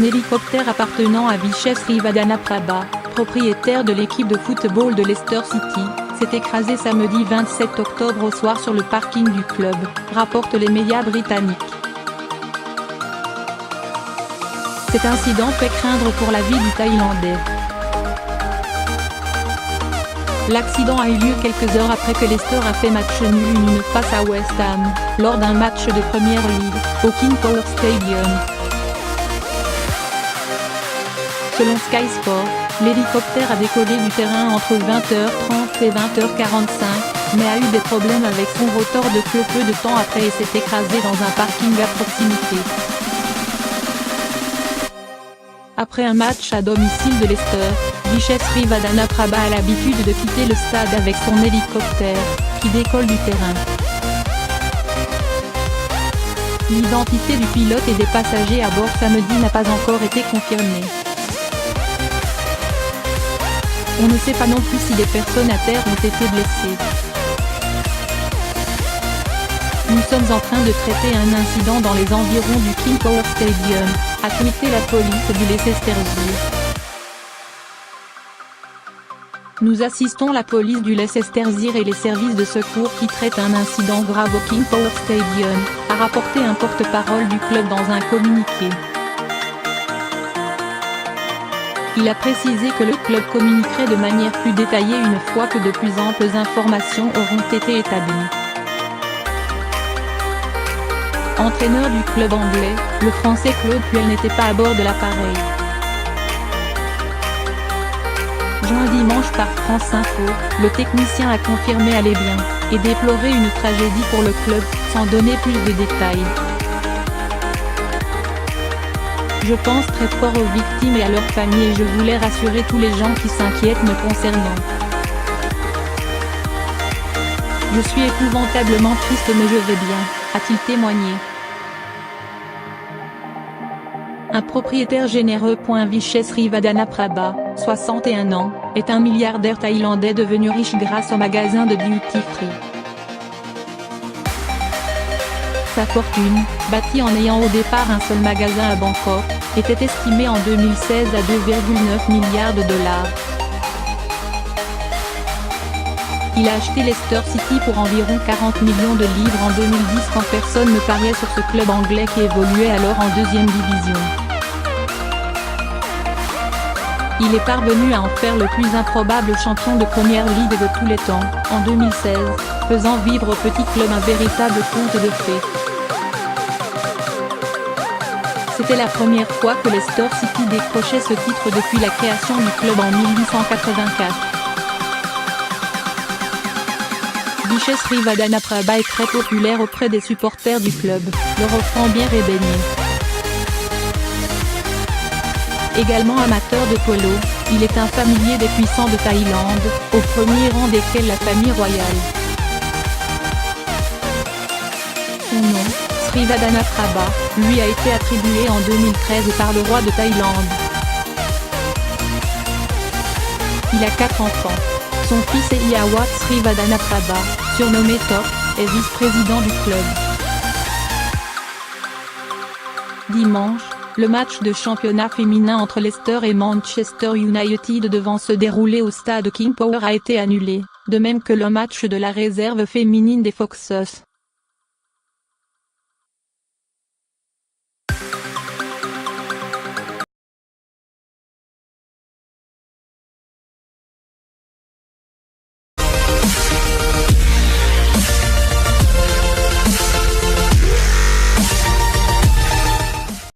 Un hélicoptère appartenant à Vishes Srivadhanaprabha, propriétaire de l'équipe de football de Leicester City, s'est écrasé samedi 27 octobre au soir sur le parking du club, rapportent les médias britanniques. Cet incident fait craindre pour la vie du Thaïlandais. L'accident a eu lieu quelques heures après que Leicester a fait match nul 1-1 face à West Ham, lors d'un match de Premier League, au King Power Stadium. Selon Sky Sport, l'hélicoptère a décollé du terrain entre 20h30 et 20h45, mais a eu des problèmes avec son rotor de queue peu de temps après et s'est écrasé dans un parking à proximité. Après un match à domicile de Leicester, Vishes Srivadhanaprabha a l'habitude de quitter le stade avec son hélicoptère, qui décolle du terrain. L'identité du pilote et des passagers à bord samedi n'a pas encore été confirmée. On ne sait pas non plus si des personnes à terre ont été blessées. Nous sommes en train de traiter un incident dans les environs du King Power Stadium, a tweeté la police du Leicestershire. Nous assistons la police du Leicestershire et les services de secours qui traitent un incident grave au King Power Stadium, a rapporté un porte-parole du club dans un communiqué. Il a précisé que le club communiquerait de manière plus détaillée une fois que de plus amples informations auront été établies. Entraîneur du club anglais, le Français Claude Puel n'était pas à bord de l'appareil. Joint dimanche par France Info, le technicien a confirmé aller bien, et déploré une tragédie pour le club, sans donner plus de détails. Je pense très fort aux victimes et à leurs familles et je voulais rassurer tous les gens qui s'inquiètent me concernant. Je suis épouvantablement triste mais je vais bien, a-t-il témoigné. Un propriétaire généreux. Vishes Srivadhanaprabha, 61 ans, est un milliardaire thaïlandais devenu riche grâce au magasin de duty free. Sa fortune, bâtie en ayant au départ un seul magasin à Bangkok, était estimée en 2016 à 2,9 milliards de dollars. Il a acheté Leicester City pour environ 40 millions de livres en 2010 quand personne ne pariait sur ce club anglais qui évoluait alors en deuxième division. Il est parvenu à en faire le plus improbable champion de Premier League de tous les temps, en 2016, faisant vivre au petit club un véritable conte de fées. C'était la première fois que Leicester City décrochait ce titre depuis la création du club en 1884. Vishes Srivadhanaprabha est très populaire auprès des supporters du club, leur offrant bière et beignets. Également amateur de polo, il est un familier des puissants de Thaïlande, au premier rang desquels la famille royale. Son nom, Srivadhanaprabha, lui a été attribué en 2013 par le roi de Thaïlande. Il a 4 enfants. Son fils Eyawat Srivadhanaprabha, surnommé Top, est vice-président du club. Dimanche, le match de championnat féminin entre Leicester et Manchester United devant se dérouler au stade King Power a été annulé, de même que le match de la réserve féminine des Foxes.